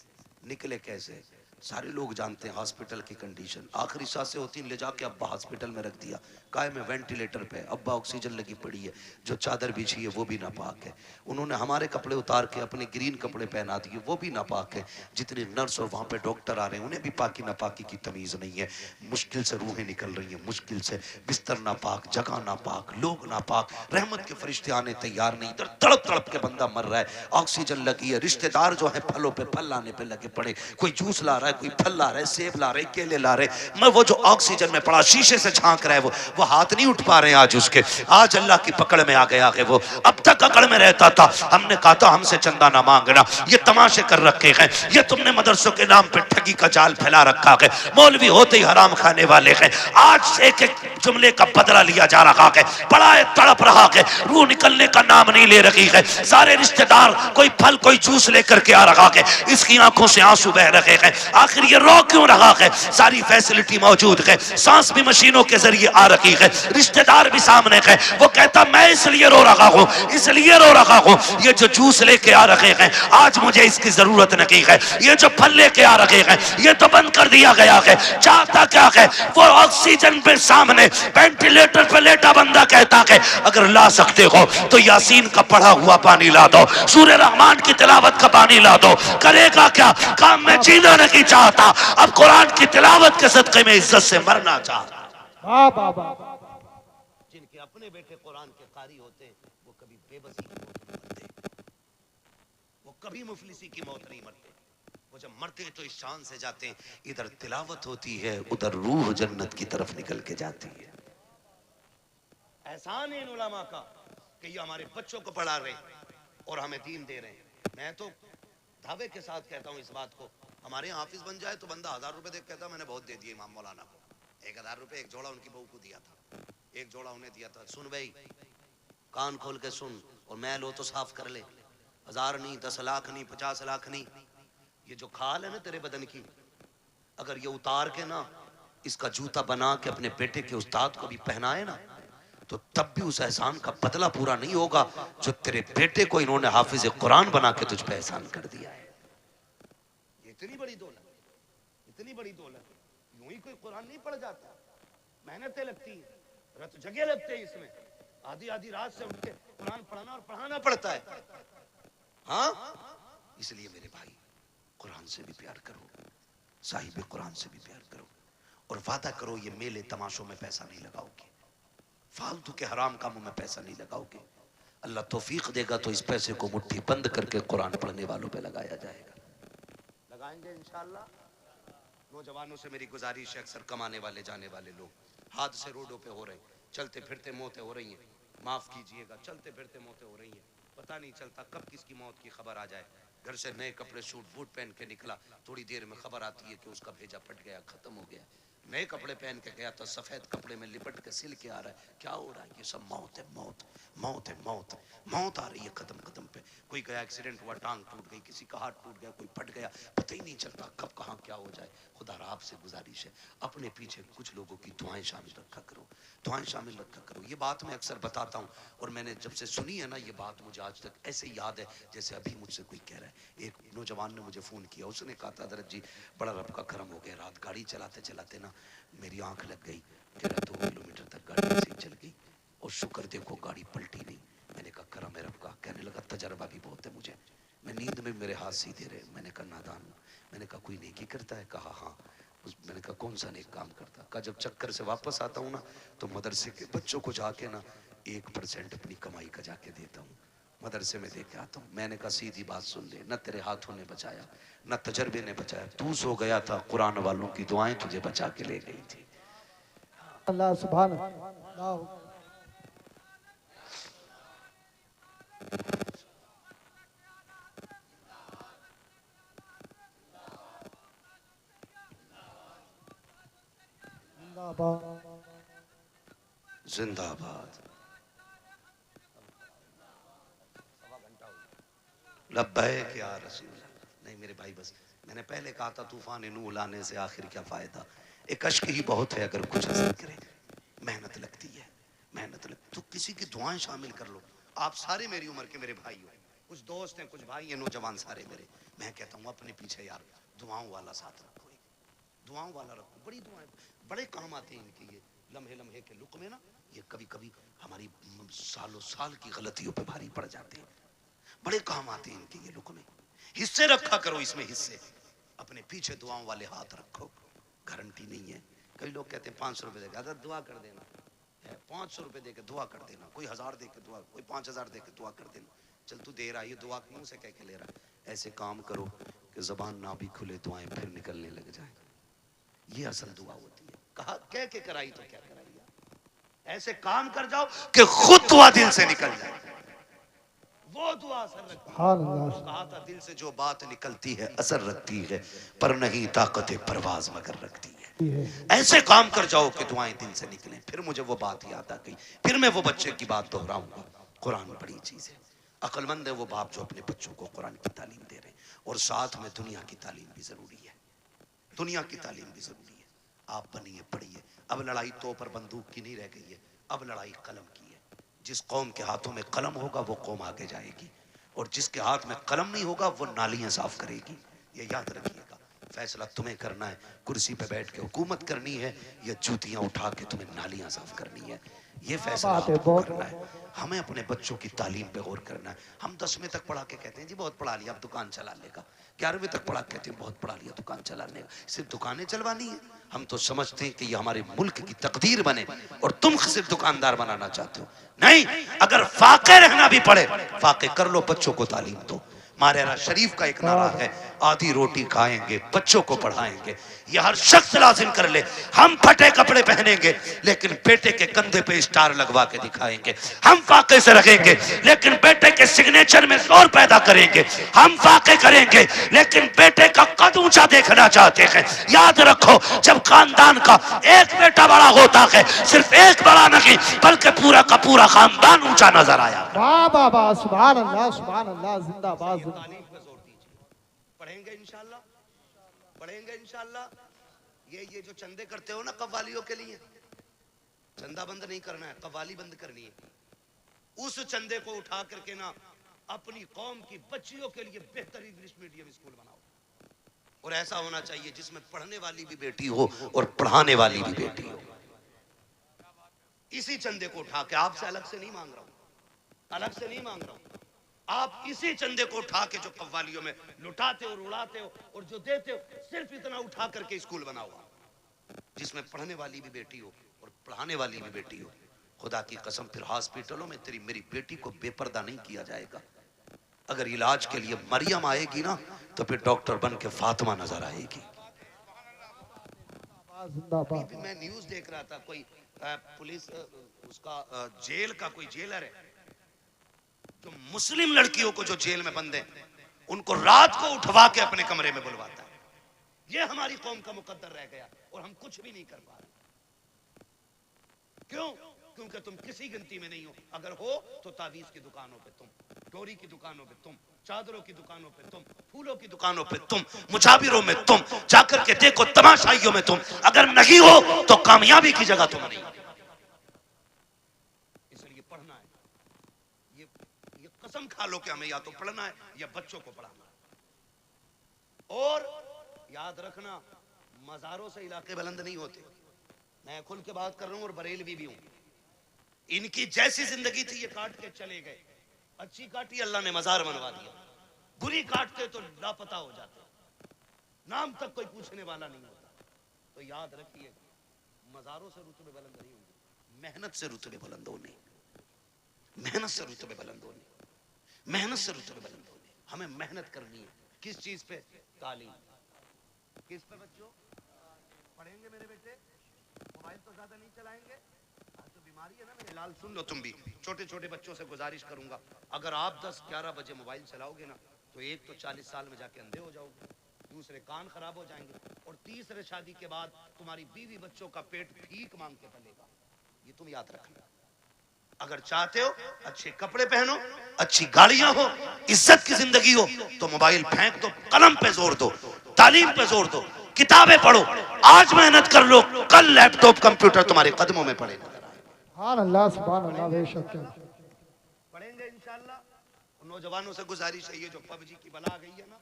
निकले कैसे? सारे लोग जानते हैं हॉस्पिटल की कंडीशन, आखिरी सांसें होती हैं, ले जाके अब्बा हॉस्पिटल में रख दिया, काय में वेंटिलेटर पे, अब्बा ऑक्सीजन लगी पड़ी है, जो चादर बिछी है वो भी नापाक है, उन्होंने हमारे कपड़े उतार के अपने ग्रीन कपड़े पहना दिए, वो भी नापाक है, जितने नर्स और वहाँ पे डॉक्टर आ रहे हैं उन्हें भी पाकी नापाकी की तमीज़ नहीं है, मुश्किल से रूहें निकल रही हैं, मुश्किल से, बिस्तर नापाक, जगह नापाक, लोग नापाक, रहमत के फरिश्ते आने तैयार नहीं, इधर तड़प तड़प के बंदा मर रहा है, ऑक्सीजन लगी है, रिश्तेदार जो है फलों पे फल लाने पे लगे पड़े, कोई जूस ला रहा है, कोई फल ला रहा है, सेब ला रहे, केले ला रहे, मैं वो जो ऑक्सीजन में पड़ा शीशे से झांक रहा है वो हाथ नहीं उठ पा रहे हैं आज उसके, आज अल्लाह की पकड़ में आ गया है वो, अब तक अकड़ में रहता था, हमने कहा था हमसे चंदा ना मांगना, ये तमाशे कर रखे हैं, ये तुमने मदरसों के नाम पे ठगी का जाल फैला रखा है, मौलवी होते ही हराम खाने वाले हैं, आज एक एक जुमले का बदला लिया जा रहा है, बड़ा तड़प रहा है, रूह निकलने का नाम नहीं ले रही है, सारे रिश्तेदार कोई फल कोई जूस लेकर के आ रहा है, इसकी आंखों से आंसू बह रहे हैं, आखिर ये रो क्यों रहा है? सारी फैसिलिटी मौजूद है, सांस भी मशीनों के जरिए आ रही है, रिश्तेदार भी सामने है, वो कहता मैं इसलिए रो रहा हूँ, इसलिए रो रहा हूँ, ये जो जूस लेके आ रहे हैं आज मुझे इसकी जरूरत नहीं है, ये जो फल लेके आ रहे हैं ये तो बंद कर दिया गया है, चाहता क्या है? वो ऑक्सीजन पे सामने वेंटिलेटर पे लेटा बंदा कहता है अगर ला सकते हो तो यासीन का पढ़ा हुआ पानी ला दो, सूरह रहमान की तिलावत का पानी ला दो, करेगा क्या? काम में जीना नहीं चाहता, अब कुरान की तिलावत के सदक़े में इज्जत से मरना चाहता। वाह वाह वाह। जिनके अपने बेटे कुरान के कारी होते हैं वो कभी बेबसी की मौत नहीं मरते, वो कभी मुफलिसी की मौत नहीं मरते, वो जब मरते हैं तो इस शान से जाते हैं, इधर तिलावत होती है उधर रूह जन्नत की तरफ निकल के जाती है। एहसान है इन उलमा का कि ये हमारे बच्चों को पढ़ा रहे और हमें दीन दे रहे हैं। मैं तो दावे के साथ कहता हूँ इस बात को, हमारे यहाँ हाफिज बन जाए तो बंदा 1000 रुपए देख कहता मैंने बहुत दे दिए इमाम मौलाना को, 1000 रुपए एक जोड़ा उनकी बहू को दिया था, एक जोड़ा उन्हें दिया था। सुन भाई, कान खोल के सुन और मैल हो तो साफ कर ले, 1000 नहीं, 10 लाख नहीं, 50 लाख नहीं, ये जो खाल है ना तेरे बदन की, अगर ये उतार के ना इसका जूता बना के अपने बेटे के उस्ताद को भी पहनाए ना तो तब भी उस एहसान का बदला पूरा नहीं होगा जो तेरे बेटे को इन्होंने हाफिज कुरान बना के तुझ पे एहसान कर दिया है। ये इतनी बड़ी दौलत, इतनी बड़ी दौलत, यूं ही कोई कुरान नहीं पढ़ जाता, मेहनतें लगती है, रत जगह लगते हैं इसमें, आधी आधी रात से उठ के कुरान पढ़ाना और पढ़ाना पड़ता है। हाँ, इसलिए मेरे भाई कुरान से भी प्यार करो, साहिब कुरान से भी प्यार करो और वादा करो ये मेले तमाशों में पैसा नहीं लगाओगे, फालतू के हराम कामों में पैसा नहीं लगाओगे। अल्लाह तौफीक देगा तो इस पैसे को मुट्ठी बंद करके कुरान पढ़ने वालों पे लगाया जाएगा, लगाएंगे इंशाअल्लाह। नौजवानों से मेरी गुजारिश है, अक्सर कमाने वाले जाने वाले लोग हादसे रोडों पे हो रहे हैं, चलते फिरते मौतें हो रही हैं, माफ कीजिएगा, चलते फिरते मौतें हो रही हैं, पता नहीं चलता कब किसकी मौत की खबर आ जाए। घर से नए कपड़े सूट बूट पहन के निकला, थोड़ी देर में खबर आती है कि उसका भेजा फट गया, खत्म हो गया। नए कपड़े पहन के गया तो सफेद कपड़े में लिपट के सिल के आ रहा है, क्या हो रहा है? ये सब मौत है, मौत, मौत है, मौत, मौत आ रही है कदम कदम पे। कोई गया एक्सीडेंट हुआ, टांग टूट गई, किसी का हाथ टूट गया, कोई फट गया, पता ही नहीं चलता कब कहाँ क्या हो जाए। खुदा आपसे गुजारिश है अपने पीछे कुछ लोगों की दुआएं शामिल रखा करो, दुआएं शामिल रखा करो। ये बात मैं अक्सर बताता हूँ और मैंने जब से सुनी है ना ये बात मुझे आज तक ऐसे याद है जैसे अभी मुझसे कोई कह रहा है। एक नौजवान ने मुझे फ़ोन किया, उसने कहा था हज़रत जी बड़ा रब का करम हो गया, रात गाड़ी चलाते चलाते ना मेरी आंख लग गई, कह रहा 2 किलोमीटर तक गाड़ी ऐसे ही चल गई और शुक्र देखो गाड़ी पलटी नहीं। मैंने कहा करम है रब का। कहने लगा तजर्बा भी बहुत है मुझे, मैं नींद में मेरे हाथ सीधे रहे। मैंने कहा नादान, मैंने कहा कोई नेकी करता है? कहा हाँ। मैंने कहा कौन सा नेक काम करता? कहा जब चक्कर से वापस आता हूँ ना तो मदरसे के बच्चों को जाके ना 1% अपनी कमाई का जाके देता हूँ, मदरसे में दे के आता हूँ। मैंने कहा सीधी बात सुन ले, न तेरे हाथों ने बचाया न तजर्बे ने बचाया, तू सो गया था, कुरान वालों की दुआएं तुझे बचा के ले गई थी। अल्लाह सुभान अल्लाह। जिंदाबाद। लब्बैक या रसूल। नहीं मेरे भाई, बस मैंने पहले कहा था तूफान नूह लाने से आखिर क्या फायदा, एक अश्क ही बहुत है अगर कुछ असर करे। मेहनत लगती है, मेहनत लगती, तो किसी की दुआएं शामिल कर लो। आप सारे मेरी उम्र के मेरे भाई हो, कुछ दोस्त हैं, कुछ भाई हैं, नौजवान सारे मेरे। मैं कहता हूँ अपने पीछे यार दुआओं वाला साथ रखो, दुआओं वाला रखो। बड़ी दुआएं, बड़े काम आते हैं इनके ये लम्हे लम्हे के लुक में ना। ये कभी कभी हमारी सालों साल की गलतियों पे भारी पड़ जाते हैं, बड़े काम आते हैं इनके ये लुक में। हिस्से रखा करो इसमें, हिस्से अपने पीछे दुआओं वाले हाथ रखो। गारंटी नहीं है, कई लोग कहते हैं 500 रुपए देगा, दुआ कर देना, 500 रुपए देके दुआ कर देना, कोई 1000 देके दुआ, कोई 5000 देके दुआ कर देना। चल तू दे रहा है, ये दुआ मुंह से कह के ले रहा है। ऐसे काम करो कि जबान ना भी खुले दुआएं फिर निकलने लग जाए। ये असल दुआ होती है। कहा कह के कराई तो क्या कराई, ऐसे काम कर जाओ कि खुद दुआ दिल से निकल जाए, वो दुआ असर रखती है। कहा था दिल से जो बात निकलती है असर रखती है, पर नहीं ताकत परवाज मगर रखती है। ऐसे काम कर जाओ कि दुआएं दिल से निकलें। फिर मुझे वो बात याद आ गई, फिर मैं वो बच्चे की बात दोहराऊंगा। कुरान बड़ी चीज है, अक्लमंद है वो बाप जो अपने बच्चों को कुरान की तालीम दे रहे हैं, और साथ में दुनिया की तालीम भी जरूरी है, दुनिया की तालीम भी जरूरी है। आप बनिए, पढ़िए। अब लड़ाई तो पर बंदूक की नहीं रह गई है, अब लड़ाई कलम की है। जिस कौम के हाथों में कलम होगा वो कौम आगे जाएगी, और जिसके हाथ में कलम नहीं होगा वो नालियां साफ करेगी। ये याद रखिएगा। फैसला तुम्हें करना है, कुर्सी पे बैठ के हुकूमत करनी है या जूतियां उठा के तुम्हें नालियां साफ करनी है, ये फैसला आपको करना है। हमें अपने बच्चों की तालीम पे गौर करना है। हम 10वीं तक पढ़ा के कहते हैं जी बहुत पढ़ा लिया अब दुकान चला लेगा, 11वीं तक पढ़ा कहते हैं बहुत पढ़ा लिया दुकान चलाने का, सिर्फ दुकानें चलवानी है। हम तो समझते हैं कि ये हमारे मुल्क की तकदीर बने और तुम सिर्फ दुकानदार बनाना चाहते हो। नहीं, अगर फाके रहना भी पड़े फाके कर लो, बच्चों को तालीम दो। मारेरा शरीफ का एक नारा है, आधी रोटी खाएंगे बच्चों को पढ़ाएंगे। ये हर शख्स लाजिम कर ले। हम फटे कपड़े पहनेंगे लेकिन बेटे के कंधे पे स्टार लगवा के दिखाएंगे। हम फाके से रखेंगे लेकिन बेटे के सिग्नेचर में जोर पैदा करेंगे। हम फाके करेंगे लेकिन बेटे का कद ऊंचा देखना चाहते हैं। याद रखो, जब खानदान का एक बेटा बड़ा होता है, सिर्फ एक बड़ा नहीं बल्कि पूरा का पूरा खानदान ऊंचा नजर आया। वाह वाह वाह, सुभान अल्लाह, सुभान अल्लाह, जिंदाबाद। तालीम पे जोर दीजिए, पढ़ेंगे इंशाल्लाह, पढ़ेंगे इंशाल्लाह। ये जो चंदे करते हो ना कव्वालियों के लिए, चंदा बंद नहीं करना है, कव्वाली बंद करनी है। उस चंदे को उठा करके ना अपनी कौम की बच्चियों के लिए बेहतरीन इंग्लिश मीडियम स्कूल बनाओ, और ऐसा होना चाहिए जिसमें पढ़ने वाली भी बेटी हो और पढ़ाने वाली भी बेटी हो। इसी चंदे को उठा के, आपसे अलग से नहीं मांग रहा हूं, अलग से नहीं मांग रहा हूं, आप इसी चंदे को उठा के जो कव्वालियों में लुटाते हो और उड़ाते हो और जो देते हो, सिर्फ इतना उठा करके स्कूल बनाओ जिसमें पढ़ने वाली भी बेटी हो और पढ़ाने वाली भी बेटी हो। खुदा की कसम, फिर हॉस्पिटलों में तेरी मेरी बेटी को बेपर्दा नहीं किया जाएगा। अगर इलाज के लिए मरियम आएगी ना तो फिर डॉक्टर बन के फातिमा नजर आएगी। अभी मैं न्यूज देख रहा था, कोई पुलिस उसका जेल का कोई जेलर है जो मुस्लिम लड़कियों को जो जेल में बंद है उनको रात को उठवा के अपने कमरे में बुलवाता है। ये हमारी कौम का मुकद्दर रह गया और हम कुछ भी नहीं कर पा रहे। क्यों? क्योंकि तुम किसी गिनती में नहीं हो। अगर हो तो तावीज की दुकानों पे तुम, डोरी की दुकानों पे तुम, चादरों की दुकानों पे तुम, फूलों की दुकानों पे तुम, मुजाबिरों में तुम, जाकर के देखो तमाशाइयों में तुम। अगर नहीं हो तो कामयाबी की जगह तुम नहीं। इसलिए पढ़ना है, ये कसम खा लो कि हमें या तो पढ़ना है या बच्चों को पढ़ाना है। और याद रखना, मजारों से इलाके बुलंद नहीं होते। मैं खुल के बात कर रहा हूं और बरेलवी भी हूं। इनकी जैसी जिंदगी थी ये काट के चले गए। अच्छी काटी अल्लाह ने मजार बनवा दिया, बुरी काटते तो लापता हो जाते, नाम तक कोई पूछने वाला नहीं होता। तो याद रखिए, मजारों से रुतबे बुलंद नहीं होंगे, मेहनत से रुतबे बुलंद होने, मेहनत से रुतबे बुलंद होने, मेहनत से रुतबे बुलंद होने। हमें मेहनत करनी है। किस चीज पे? तालीम। किस पे बच्चों? पढ़ेंगे मेरे बेटे, मोबाइल तो ज्यादा नहीं चलाएंगे, तो बीमारी है ना मेरे लाल। सुन लो तुम भी, छोटे छोटे बच्चों से गुजारिश करूंगा, अगर आप 10-11 बजे मोबाइल चलाओगे ना तो एक तो 40 साल में जाके अंधे हो जाओगे, दूसरे कान खराब हो जाएंगे, और तीसरे शादी के बाद तुम्हारी बीवी बच्चों का पेट भीख मांग के पलेगा। ये तुम याद रखना। अगर चाहते हो अच्छे कपड़े पहनो, अच्छी गाड़ियां हो, इज्जत की जिंदगी हो, तो मोबाइल फेंक दो, कलम पे जोर दो, तालीम पे जोर दो, किताबें पढ़ो। आज मेहनत कर लो, कल लैपटॉप कंप्यूटर तुम्हारे कदमों में पड़ेगा। सुभान अल्लाह बेशक क्या पढ़ेंगे इंशाल्लाह। नौजवानों से गुजारिश है, ये जो पबजी की बला गई है ना,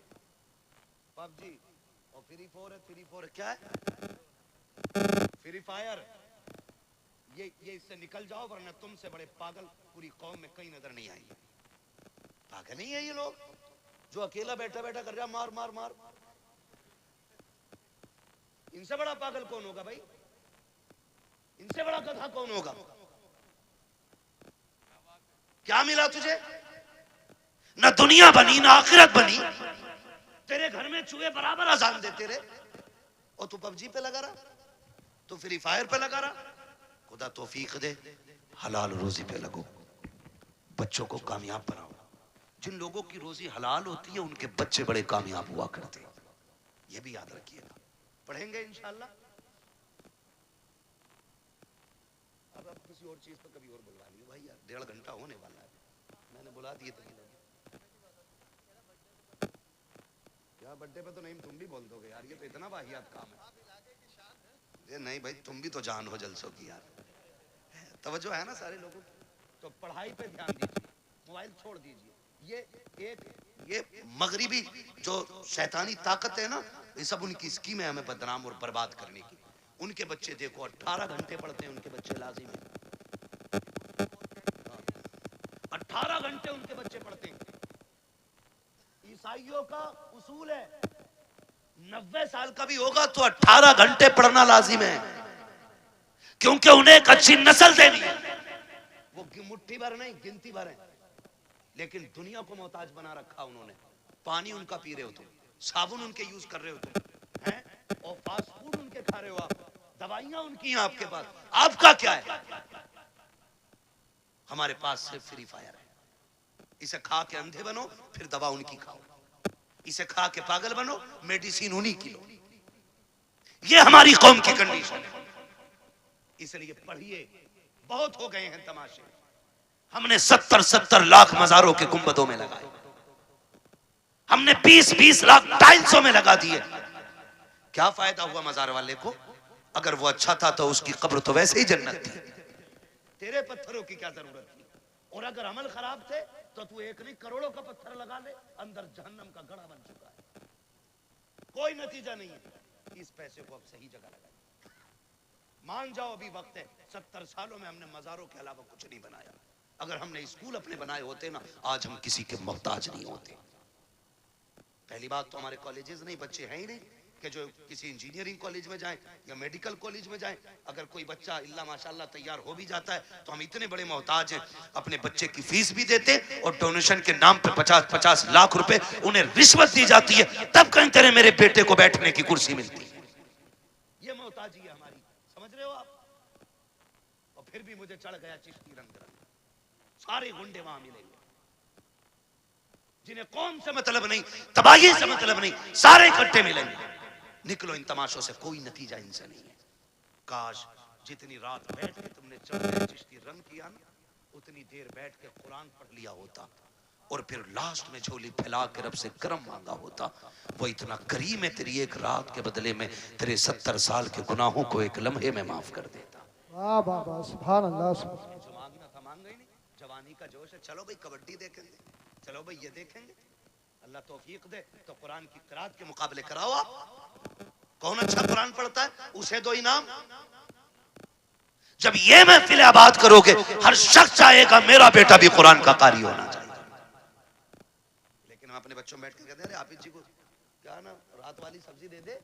पबजी और फ्री फायर क्या है, फ्री फायर, ये इससे निकल जाओ, वरना तुमसे बड़े पागल पूरी कौम में कहीं नजर नहीं आएंगे। पागल नहीं है ये लोग, जो अकेला बैठा बैठा कर रहा मार मार मार। इनसे बड़ा पागल कौन होगा भाई, इनसे बड़ा गधा कौन होगा। क्या मिला तुझे, ना दुनिया बनी ना आखिरत बनी, तेरे घर में चूहे बराबर अजान देते रहे और तू पबजी पे लगा रहा, तू फ्री फायर पे लगा रहा। खुदा तौफीक दे, हलाल रोजी पे लगो, बच्चों को कामयाब बनाओ। जिन लोगों की रोजी हलाल होती है उनके बच्चे बड़े कामयाब हुआ करते हैं, ये भी याद रखिएगा। पढ़ेंगे इंशाल्लाह। अब किसी और चीज पर कभी और बुलवा लियो भाई, यार 1.5 घंटा होने वाला है, मैंने बुला दिए तो क्या बर्थडे पे तो नहीं, तुम भी बोल दोगे यार, ये तो इतना वाहियात काम है। ये नहीं भाई, तुम भी तो जान हो जलसों की यार, तवज्जो है ना सारे लोगों की। तो पढ़ाई पे ध्यान दीजिए, मोबाइल छोड़ दीजिए। ये मगरिबी जो शैतानी ताकत है ना, ये सब उनकी स्कीम है हमें बदनाम और बर्बाद करने की। उनके बच्चे देखो 18 घंटे पढ़ते हैं, उनके बच्चे लाजिम है 18 घंटे उनके बच्चे पढ़ते हैं। ईसाइयों का उसूल है 90 साल का भी होगा तो 18 घंटे पढ़ना लाजिम है, क्योंकि उन्हें एक अच्छी नस्ल देनी है। वो मुट्ठी भर नहीं, गिनती भर है, लेकिन दुनिया को मोहताज बना रखा उन्होंने। पानी उनका पी रहे हो तुम, साबुन उनके यूज कर रहे हो तुम, हैं? और फास्ट फूड उनके खा रहे हो आप, दवाइयां उनकी हैं आपके पास, आपका क्या है? हमारे पास सिर्फ फ्री फायर है। इसे खा के अंधे बनो, फिर दवा उनकी खाओ। इसे खा के पागल बनो, मेडिसिन उन्हीं की लो। ये हमारी कौम की कंडीशन है। इसलिए पढ़िए, बहुत हो गए हैं तमाशे। हमने 70-70 लाख मजारों के गुंबदों में लगाए, हमने 20-20 लाख टाइल्सों में लगा दिए। क्या फायदा हुआ मजार वाले को? अगर वो अच्छा था तो उसकी कब्र तो वैसे ही जन्नत थी, तेरे पत्थरों की क्या जरूरत थी? और अगर अमल खराब थे तो तू एक नहीं करोड़ों का पत्थर लगा ले, अंदर जहन्नम का गड़ा बन चुका है, कोई नतीजा नहीं है। इस पैसे को अब सही जगह लगाए, मान जाओ अभी वक्त है। 70 सालों में हमने मजारों के अलावा कुछ नहीं बनाया। अगर हमने स्कूल अपने बनाए होते ना, आज हम किसी के मोहताज नहीं होते। पहली बात तो हमारे कॉलेजेस नहीं, बच्चे हैं ही नहीं कि जो किसी इंजीनियरिंग कॉलेज में जाएं या मेडिकल कॉलेज में जाएं। अगर कोई बच्चा इल्ला माशाल्लाह तैयार हो भी जाता है तो हम इतने बड़े मोहताज हैं, अपने बच्चे की फीस भी देते और डोनेशन के नाम पे 50-50 लाख रुपए उन्हें रिश्वत दी जाती है, तब कहीं तेरे मेरे बेटे को बैठने की कुर्सी मिलती है। ये मोहताजी है हमारी, समझ रहे हो आप? और फिर भी मुझे चढ़ गया चिश्ती रंग, सारे गुंडे वहां मिलेंगे जिन्हें कौम से मतलब नहीं, तबाही से मतलब नहीं, सारे इकट्ठे मिलेंगे। निकलो इन तमाशों से, कोई नतीजा इनसे नहीं है। काश जितनी रात बैठ के तुमने चढ़ चिश्ती रंग किया ना, उतनी देर बैठ के कुरान पढ़ लिया होता और फिर लास्ट में झोली फैला के रब से करम मांगा होता। वो इतना करीम है, तेरी एक रात के बदले में तेरे 70 साल के गुनाहों को एक लम्हे में माफ कर देता। वाह वाह वाह सुभान अल्लाह। जो मांगना था मांग गई नहीं, जवानी का जोश है। चलो भाई कबड्डी देखेंगे, चलो भाई ये देखेंगे, अल्लाह तौफीक दे तो कुरान की क़िराअत के मुकाबले कराओ आप। कौन अच्छा कुरान पढ़ता है उसे दो इनाम। जब ये महफिल आबाद करोगे, हर शख्स चाहेगा मेरा बेटा भी कुरान का कारी होना चाहिए। लेकिन हम अपने बच्चों में बैठ के कहते हैं हाफिज जी को क्या ना रात वाली सब्जी दे दे,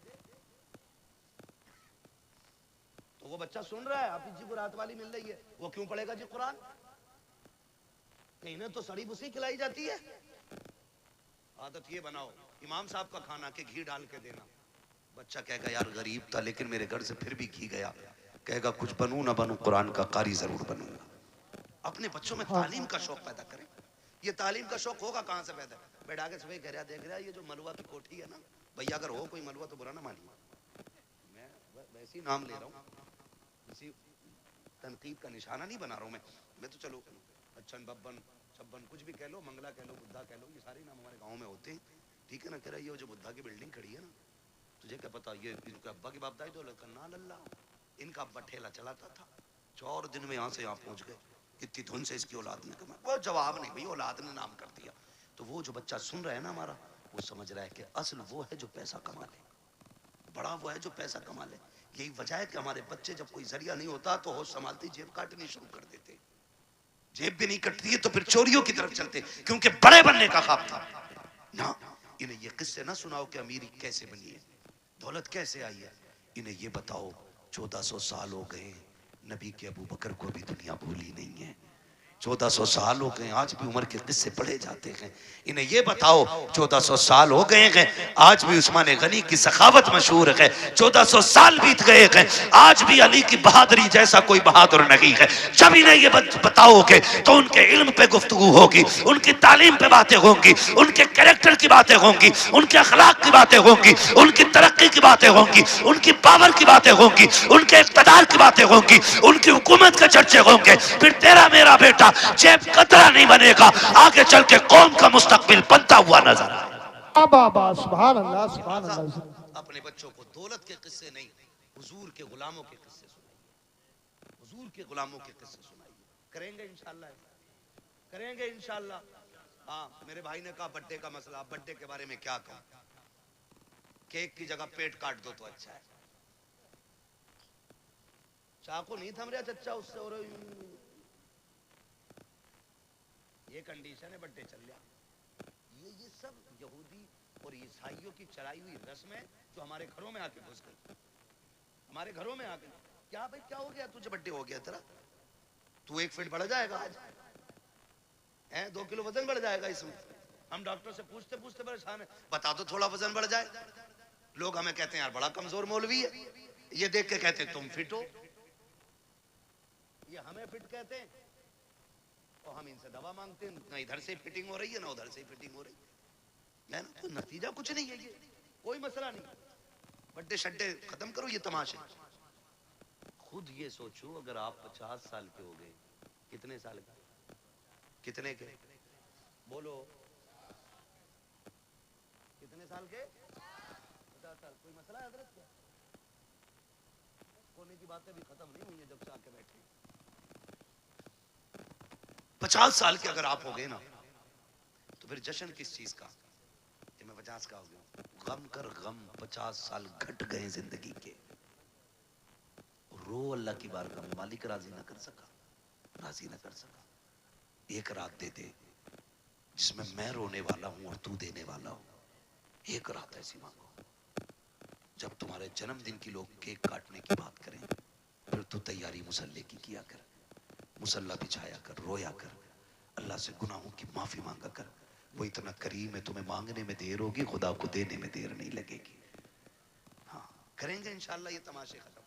तो वो बच्चा सुन रहा है हाफिज जी को रात वाली मिल रही है, वो क्यों पढ़ेगा जी कुरान? इन्हें तो सड़ी भूसी खिलाई जाती है। आदत ये बनाओ, इमाम साहब का खाना के घी डाल के देना। बच्चा कहेगा यार गरीब था लेकिन मेरे घर से फिर भी घी गया, कहेगा कुछ बनूं ना बनूं कुरान का कारी जरूर बनूंगा। अपने बच्चों में तालीम का शौक पैदा करें। ये तालीम का शौक होगा कहां से पैदा? बैठा के सुबह कह देख रहा ये जो मलुआ की कोठी है ना, भैया अगर हो कोई मलुआ तो बुरा ना मानिए, मैं वैसे ही नाम ले रहा हूँ, तनकीद का निशाना नहीं बना रहा हूँ मैं तो चलो अच्छन बब्बन छब्बन कुछ भी कह लो, मंगला कह लो, बुद्धा कह लो, ये सारे नाम हमारे गाँव में होते हैं, ठीक है ना। कह रहा ये जो बुद्धा की बिल्डिंग खड़ी है ना, तुझे क्या पता ये इनके अब्बा की बापदाई दौलत का ना लल्ला, इनका अब्बा ठेला चलाता था, 4 दिन में यहाँ से यहाँ पहुँच गए, इतनी धुन से इसकी औलाद ने कमाया। वो जवाब नहीं भाई, औलाद ने नाम कर दिया। तो वो जो बच्चा सुन रहा है ना हमारा, वो समझ रहा है कि असल वो है जो पैसा कमा ले, बड़ा वो है जो पैसा कमा ले। यही वजह है कि हमारे बच्चे जब कोई जरिया नहीं होता तो होश संभालते जेब काटनी शुरू कर देते, जेब भी नहीं कटती है तो फिर चोरियों की तरफ चलते, क्योंकि बड़े बनने का ख्वाब था ना। इन्हें ये किस्से ना सुनाओ कि अमीरी कैसे बनी है, दौलत कैसे आई है, इन्हें ये बताओ 1400 साल हो गए, नबी के अबू बकर को भी दुनिया भूली नहीं है। 1400 साल हो गए, आज भी उमर के किस्से पढ़े जाते हैं। इन्हें ये बताओ 1400 साल हो गए हैं, आज भी उस्मान गनी की सखावत मशहूर है। 1400 साल बीत गए हैं, आज भी अली की बहादुरी जैसा कोई बहादुर नहीं है। जब इन्हें ये बताओगे तो उनके इल्म पे गुफ्तगू होगी, उनकी तालीम पे बातें होंगी, उनके कैरेक्टर की बातें होंगी, उनके अखलाक की बातें होंगी, उनकी तरक्की की बातें होंगी, उनकी पावर की बातें होंगी, उनके इक़्तिदार की बातें होंगी, उनकी हुकूमत के चर्चे होंगे। फिर तेरा मेरा बेटा जेब कतरा नहीं बनेगा, आगे चल के कौम का मुस्तकबिल बनता हुआ नजर आए। बाबा सुभान अल्लाह सुभान अल्लाह। अपने बच्चों को दौलत के किस्से नहीं, हुजूर के गुलामों के किस्से सुनाइए, हुजूर के गुलामों के किस्से सुनाइए। करेंगे इंशाल्लाह, करेंगे इंशाल्लाह। हाँ, मेरे भाई ने कहा बर्थडे का मसला, बर्थडे के बारे में क्या कहूं, केक की जगह पेट काट दो तो अच्छा है। चाकू नहीं थम रहा चच्चा उससे, और ये कंडीशन है, बर्थडे चल गया। ये सब यहूदी और ईसाइयों की चलाई हुई रस्म है जो हमारे घरों में आके घुस गई, हमारे घरों में आके। क्या भाई क्या हो गया, तुझे बर्थडे हो गया तेरा, तू 1 फीट बढ़ जाएगा आज, है 2 किलो वजन बढ़ जाएगा इसमें। हम डॉक्टर से पूछते पूछते परेशान है, बता दो थोड़ा वजन बढ़ जाए। लोग हमें कहते हैं यार बड़ा कमजोर मौलवी है, ये देख के कहते हैं तुम फिट हो, ये हमें फिट कहते हैं और हम इनसे दवा मांगते हैं, ना इधर से फिटिंग हो रही है ना उधर से फिटिंग हो रही है ना। तो नतीजा कुछ नहीं है, ये कोई मसला नहीं। बर्थडे शड्डे खत्म करो ये तमाशे। खुद ये सोचो अगर आप 50 साल के हो गए, कितने साल का, कितने के बोलो, कितने साल के, 50 साल। कोई मसला है हजरत क्या, कोने की बातें भी खत्म नहीं हुई है जब से आके बैठे। 50 साल के अगर आप हो गए ना, तो फिर जश्न किस चीज का, कि मैं 50 का हो गया। गम कर गम, 50 साल घट गए जिंदगी के, रो अल्लाह की बारगाह में, मालिक राजी ना कर सका, राजी ना कर सका। एक रात दे दे जिसमें मैं रोने वाला हूं और तू देने वाला हो, एक रात ऐसी मांगो। जब तुम्हारे जन्मदिन की लोग केक काटने की बात करें, फिर तू तैयारी मुसल्ले की किया कर, मुसल्ला बिछाया कर, रोया कर, अल्लाह से गुनाहों की माफी मांगा कर। वो इतना करीम है, तुम्हें मांगने में देर होगी, खुदा को देने में देर नहीं लगेगी। हाँ, करेंगे इंशाल्लाह ये तमाशे खत्म,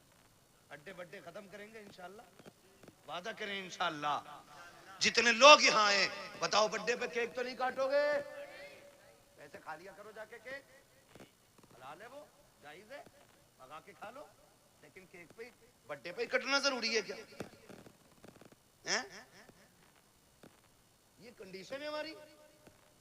अड्डे बड्डे खत्म करेंगे इंशाल्लाह, वादा करें इंशाल्लाह। जितने लोग यहाँ आए बताओ बर्थडे पे केक तो नहीं काटोगे, पैसे खा लिया करो जाके, केक हलाल है, वो जायज है, पका के खा लो, लेकिन केक पे बर्थडे पे कटना जरूरी है क्या है? ये कंडीशन है हमारी।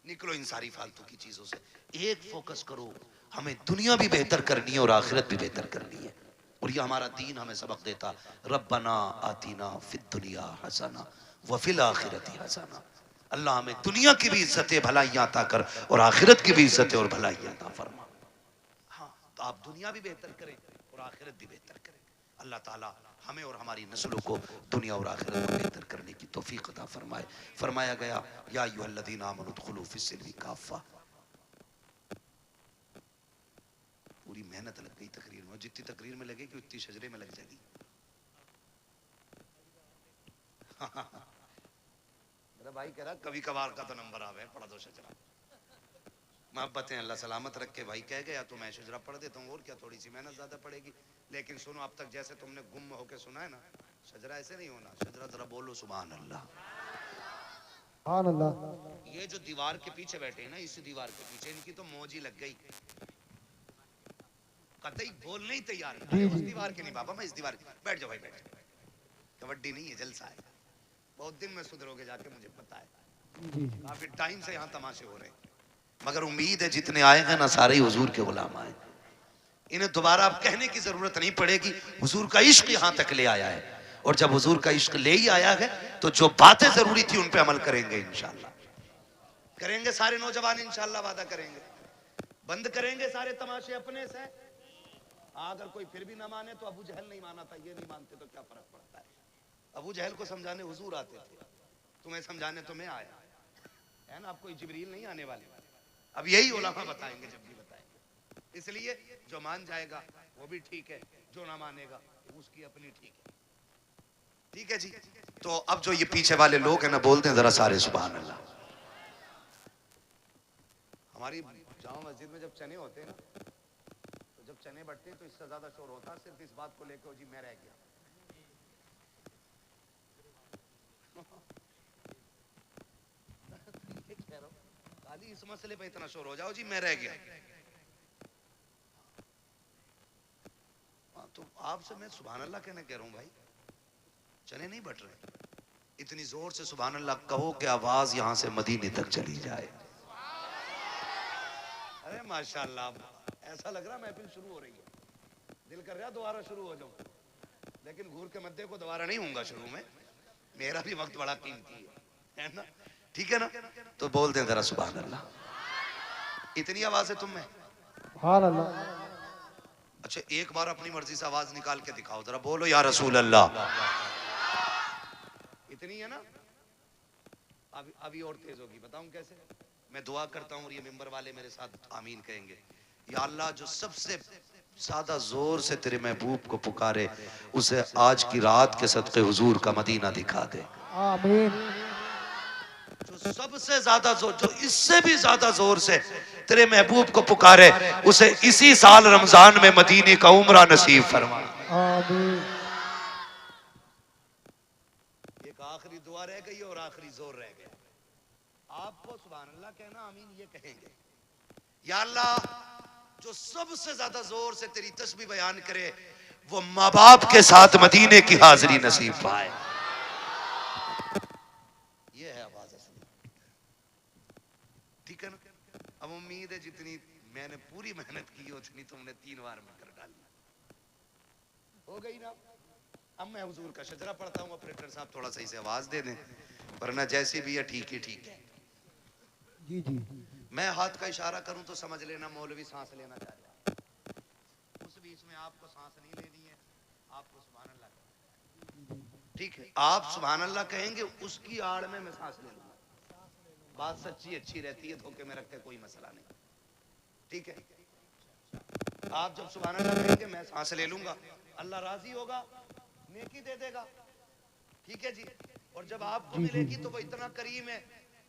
निकलो इन सारी फालतू की चीजों से, एक फोकस करो, हमें दुनिया भी बेहतर करनी है और आखिरत भी बेहतर करनी है। और ये हमारा दीन हमें सबक देता, रब्बना आतीना फिद दुनिया हसना व फिल आखिरती हसना। अल्लाह हमें दुनिया की भी इज्जत भलाइयां अता कर और आखिरत की भी इज्जत और भलाइयां अता फरमा। हाँ, तो आप दुनिया भी बेहतर करें और आखिरत भी बेहतर करें। अल्लाह ताला हमें और हमारी नस्लों को दुनिया और आखिरत में बेहतर करने की तौफीक अता फरमाए। फरमाया गया या अय्युहल्लज़ीना आमनू उदखुलू फिस्सिल्मी काफ़ा। पूरी मेहनत लग गई तकरीर में, जितनी तकरीर में लगेगी उतनी शजरे में लग जाएगी। मेरा भाई कह रहा कभी कभार का तो नंबर आवे, पढ़ा दो शजरा। मोहब्बतें अल्लाह सलामत रखे। भाई कह गया तो मैं शजरा पढ़ देता हूँ, और क्या, थोड़ी सी मेहनत ज्यादा पड़ेगी। लेकिन सुनो, अब तक जैसे तुमने गुम होके सुना है ना, शजरा ऐसे नहीं होना। शजरा जरा बोलो सुभान अल्लाह, सुभान अल्लाह। ये जो दीवार के पीछे बैठे हैं ना, इस दीवार के पीछे इनकी तो मौज ही लग गई, कतई बोलने ही तैयार। अरे उस दीवार के नहीं बाबा, मैं इस दीवार के। बैठ जाओ भाई, बैठ जाओ। कबड्डी नहीं है, जलसा है। बहुत दिन में सुधरोगे जाके, मुझे पता है, जी काफी टाइम से यहाँ तमाशे हो रहे हैं, मगर उम्मीद है जितने आएंगे ना सारे ही हुजूर के गुलाम आए। इन्हें दोबारा अब कहने की जरूरत नहीं पड़ेगी, हुजूर का इश्क यहाँ तक ले आया है, और जब हुजूर का इश्क ले ही आया है तो जो बातें जरूरी थी उन पे अमल करेंगे इंशाल्लाह। करेंगे सारे नौजवान इंशाल्लाह, वादा करेंगे। बंद करेंगे सारे तमाशे अपने से। अगर कोई फिर भी ना माने तो अबू जहल नहीं माना था, ये नहीं मानते तो क्या फर्क पड़ता है। अबू जहल को समझाने हुजूर आते थे, तुम्हें समझाने तो मैं आया, है ना। अब कोई जिब्रील नहीं आने वाले, अब यही उलमा बताएंगे जब भी बताएंगे। इसलिए जो मान जाएगा वो भी ठीक है, जो ना मानेगा उसकी अपनी ठीक है। ठीक है जी। तो अब जो ये पीछे वाले लोग हैं ना, बोलते हैं जरा सारे सुभान अल्लाह। हमारी जामा मस्जिद में जब चने होते हैं ना, तो जब चने बटते हैं तो इससे ज्यादा शोर होता है सिर्फ इस बात को लेकर, जी मैं रह गया। खाली इस मसले पे इतना शोर हो जाओ जी मैं रह गया। तो आपसे मैं सुभान अल्लाह कहने कह रहा हूं भाई, चने नहीं बट रहे, इतनी जोर से सुभान अल्लाह कहो कि आवाज यहां से मदीने तक चली जाए। अरे माशाल्लाह, ऐसा लग रहा महफिल शुरू हो रही है, दिल कर रहा दोबारा शुरू हो जाऊं, लेकिन घूर के मध्य को दोबारा नहीं होऊंगा शुरू में, मेरा भी वक्त बड़ा कीमती है ना। ठीक है ना। तो बोल दें जरा सुभान अल्लाह। इतनी आवाज है तुम में? सुभान अल्लाह। अच्छा एक बार अपनी मर्जी से आवाज निकाल के दिखाओ जरा, बोलो या रसूल अल्लाह। इतनी है ना। अभी और तेज होगी, बताऊं कैसे। मैं दुआ करता हूं और ये मिंबर वाले मेरे साथ आमीन कहेंगे। या अल्लाह जो सबसे ज्यादा जोर से तेरे महबूब को पुकारे, उसे आज की रात के सदके हुजूर का मदीना दिखा दे। आमीन। जो सबसे ज्यादा जोर, जो इससे भी ज्यादा जोर से तेरे महबूब को पुकारे, उसे इसी साल रमजान में मदीने का उम्रा नसीब फरमा। आमीन। एक आखिरी दुआ रह गई और आखिरी जोर रह गया। आपको सुभान अल्लाह कहना, आमीन ये कहेंगे। या अल्लाह जो सबसे ज्यादा जोर से तेरी तस्बीह बयान करे, वो माँ बाप के साथ मदीने की हाजिरी नसीब पाए। ये है आवाज असली। ठीक है ना। अब उम्मीद है जितनी मैंने पूरी मेहनत की उतनी तुमने 3 बार में कर डाली, हो गई ना। अब मैं हुजूर का शजरा पढ़ता हूँ, ऑपरेटर साहब थोड़ा सही से आवाज दे दें, वरना जैसे भी है ठीक है ठीक है। जी जी। मैं हाथ का इशारा करूं तो समझ लेना मौलवी सांस लेना चाह रहा है, उस बीच में आपको सांस नहीं लेनी है, आपको सुभान अल्लाह। ठीक है, आप सुभान अल्लाह कहेंगे, उसकी आड़ में मैं सांस ले लूंगा। बात सच्ची अच्छी रहती है, धोखे में रखते कोई मसला नहीं। ठीक है, आप जब सुभान अल्लाह कहेंगे मैं सांस ले लूंगा, अल्लाह राजी होगा, नेकी दे देगा। ठीक है जी। और जब आपको मिलेगी तो वो इतना करीम है,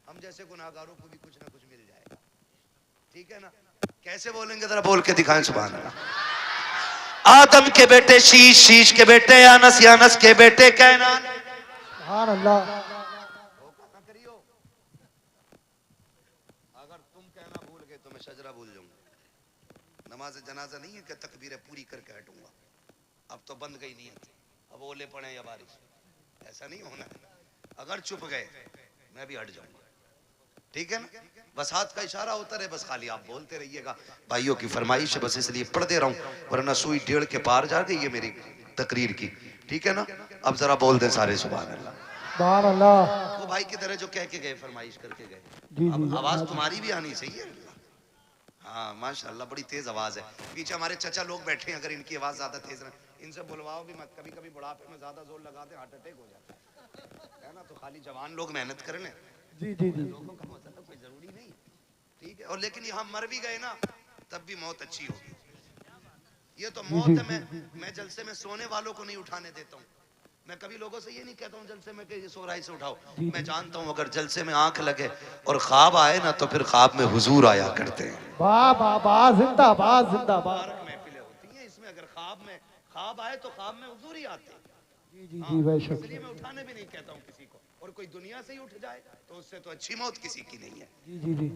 हम जैसे गुनाहगारों को भी कुछ ना कुछ मिल जाएगा। ठीक है ना। कैसे बोलेंगे जरा बोल के दिखाएं सुभान अल्लाह। आदम के बेटे शीश, शीश के बेटे यानस, यानस के बेटे कैनान। सुभान अल्लाह। करियो, अगर तुम कहना भूल गए तो मैं शजरा भूल जाऊंगा। नमाज जनाजा नहीं है कि तकबीरें पूरी करके हटूंगा, अब तो बंद गई नीयत, अब ओले पड़े या बारिश, ऐसा नहीं होना है। अगर चुप गए मैं भी हट जाऊंगा। ठीक है ना। बस हाथ का इशारा होता रहे, बस खाली आप बोलते रहिएगा। भाइयों की फरमाइश है, बस इसलिए पढ़ दे रहा हूं, वरना सुई 1.5 के पार जा गई है मेरी तकरीर की। ठीक है ना। अब जरा बोल दे सारे सुभान अल्लाह। सुभान अल्लाह। वो भाई की तरह जो कह के गए, फरमाइश करके गए, जी अब जी। आवाज तुम्हारी भी आनी चाहिए। हाँ माशाल्लाह बड़ी तेज आवाज है। पीछे हमारे चचा लोग बैठे हैं, अगर इनकी आवाज ज्यादा तेज ना, इनसे बुलवाओ भी मत। कभी कभी बुढ़ापे में ज्यादा जोर लगाते हार्ट अटैक हो जाता है ना। तो खाली जवान लोग मेहनत कर लें, जी जी जी। लोगों का मतलब कोई जरूरी नहीं। ठीक है। और लेकिन यहाँ मर भी गए ना तब भी मौत अच्छी होगी। ये तो मौत है। मैं जलसे में सोने वालों को नहीं उठाने देता हूँ। मैं कभी लोगों से ये नहीं कहता हूँ जलसे में कि ये सो रहा है इसे उठाओ। मैं जानता हूँ अगर जलसे में आंख लगे और ख्वाब आए ना, तो फिर ख्वाब में हुजूर आया करते हैं। वाह वाह वाह, जिंदाबाद जिंदाबाद। महफिलें होती हैं, इसमें अगर ख्वाब आए तो ख्वाब में हुजूर ही आते हैं। जी जी जी बेशक। इसलिए मैं उठाने भी नहीं कहता हूँ किसी को। और कोई दुनिया से ही उठ जाए तो उससे तो अच्छी मौत किसी की नहीं है। जी जी जी।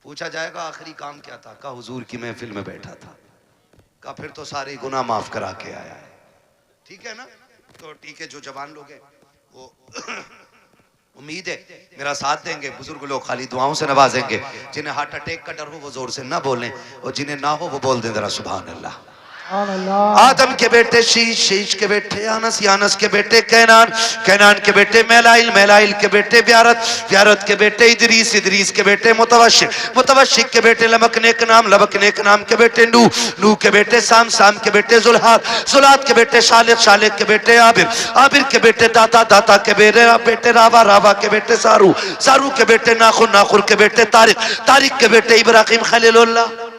पूछा जाएगा आखिरी काम क्या था, का हुजूर की महफिल में बैठा था, का फिर तो सारे गुनाह माफ करा के आया है। ठीक है ना। तो ठीक है, जो जवान लोग हैं वो उम्मीद है मेरा साथ देंगे। बुजुर्ग लोग खाली दुआओं से नवाजेंगे। जिन्हें हार्ट अटैक का डर हो वो जोर से ना बोलें, और जिन्हें ना हो वो बोल दें जरा सुभान अल्लाह। सुभान अल्लाह। आदम के बेटे शीश, शीश के बेटे यानस, यानस के बेटे कैनान, कैनान के बेटे मैलाइल, मैलाइल के बेटे व्यारत, व्यारत के बेटे इदरीस, इदरीस के बेटे मुतवशिक, मुतवशिक के बेटे लमक नेक नाम, लमक नेक नाम के बेटे नूह, नूह के बेटे साम, साम के बेटे जुल्हाद, जुल्हाद के बेटे शालिक, शालिक के बेटे आबिर, आबिर के बेटे दाता, दाता के बेटे रावा, रावा के बेटे सारू, सारू के बेटे नाखुर, नाखुर के बेटे तारिक, तारिक के बेटे इब्राहिम खलीलुल्लाह,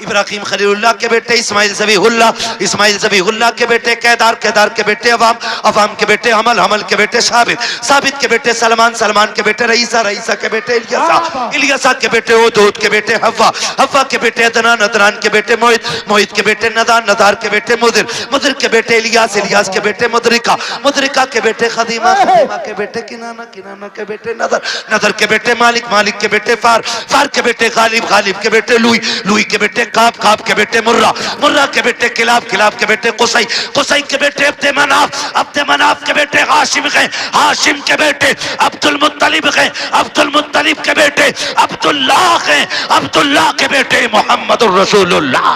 इब्राहिम खलीलुल्लाह के बेटे इस्माइल ज़बीहुल्लाह, इस्माइल ज़बीहुल्लाह के बेटे केदार, केदार के बेटे अवाम, अवाम के बेटे हमल, हमल के बेटे साबित, साबित के बेटे सलमान, सलमान के बेटे रईसा, रईसा के बेटे इलियासा, इलियासा के बेटे ओदूद के बेटे हव्वा, हव्वा के बेटे अदनान, अदनान के बेटे मोहित, मोहित के बेटे नदान, नदार के बेटे मुदिर, मुदिर के बेटे इलियास, इलियास के बेटे मुदरिका, मुदरिका के बेटे खदीमा, खदीमा के बेटे किनाना, किनाना के बेटे नदर, नदर के बेटे मालिक, मालिक के बेटे फार, फार के बेटे गालिब, गालिब के बेटे लुई, लुई के बेटे काब, काब के बेटे मुर्रा, मुर्रा के बेटे किलाब, किलाब के बेटे कुसई, कुसई के बेटे अब्दे मनाफ, अब्दे मनाफ के बेटे हाशिम गए, हाशिम के बेटे अब्दुल मुत्तलिब गए, अब्दुल मुत्तलिब के बेटे अब्दुल्लाह गए, अब्दुल्लाह के बेटे मोहम्मदुर रसूलुल्लाह।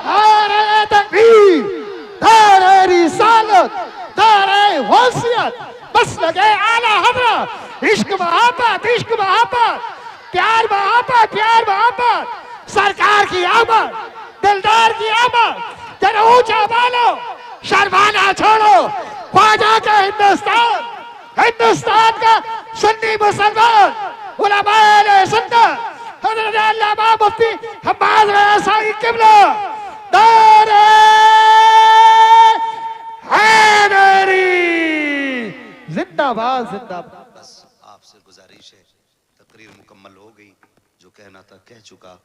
नारे तकबीर, नारे रिसालत, नारे वसीयत, बस लगे आला हज़रत, इश्क मोहब्बत, इश्क मोहब्बत, प्यार मोहब्बत, प्यार मोहब्बत, सरकार की आमद, दिलदार की आमद, जरा ऊंचा बोलो, शर्माना छोड़ो, ख्वाजा का हिंदुस्तान, हिंदुस्तान का सुन्नी मुसलमान, उलमाए सुन्नत, हज़रत अल्लामा मुफ्ती हम्माद रज़ाई क़िबला, नारे हैदरी, जिंदाबाद, जिंदाबाद। बस आपसे गुजारिश है, तकरीर मुकम्मल हो गई, जो कहना था कह चुका।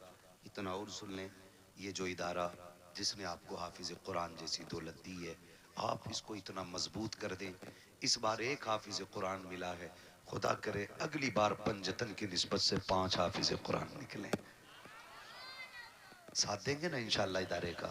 इतना और सुन लें, ये जो इदारा जिसने आपको हाफिज कुरान जैसी दौलत दी है, आप इसको इतना मजबूत कर दें। इस बार एक हाफिज कुरान मिला है, खुदा करे अगली बार पंजतन की निस्बत से 5 हाफिज कुरान निकले। साथ देंगे ना इंशाअल्लाह इदारे का,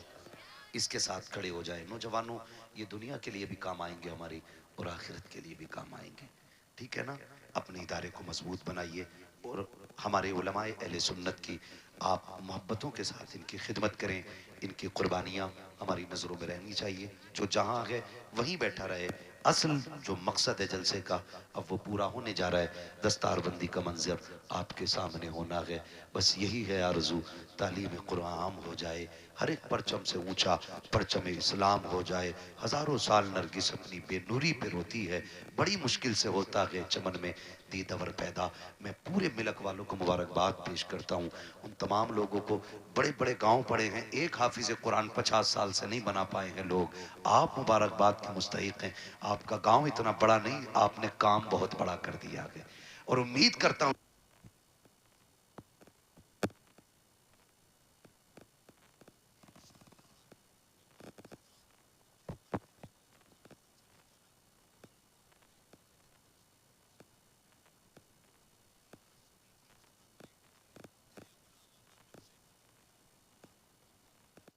इसके साथ खड़े हो जाए। नौजवानों, ये दुनिया के लिए भी काम आएंगे हमारी, और आखिरत के लिए भी काम आएंगे, ठीक है ना। अपने इदारे को मजबूत बनाइए, और हमारे उलमाए अहले सुन्नत की आप मोहब्बतों के साथ इनकी खिदमत करें। इनकी कुर्बानियाँ हमारी नज़रों में रहनी चाहिए। जो जहाँ है वहीं बैठा रहे। असल जो मकसद है जलसे का, अब वो पूरा होने जा रहा है। दस्तारबंदी का मंजर आपके सामने होना है। बस यही है आरज़ू, तालीम कुरान आम हो जाए, हर एक परचम से ऊंचा परचम इस्लाम हो जाए। हज़ारों साल नरगिस अपनी बेनूरी पे रोती है, बड़ी मुश्किल से होता है चमन में दीदवर पैदा। मैं पूरे मिलक वालों को मुबारकबाद पेश करता हूँ। उन तमाम लोगों को, बड़े बड़े गांव पड़े हैं, एक हाफिज़ कुरान 50 साल से नहीं बना पाए हैं लोग। आप मुबारकबाद के मुस्तहिक हैं। आपका गांव इतना बड़ा नहीं, आपने काम बहुत बड़ा कर दिया है। और उम्मीद करता हूँ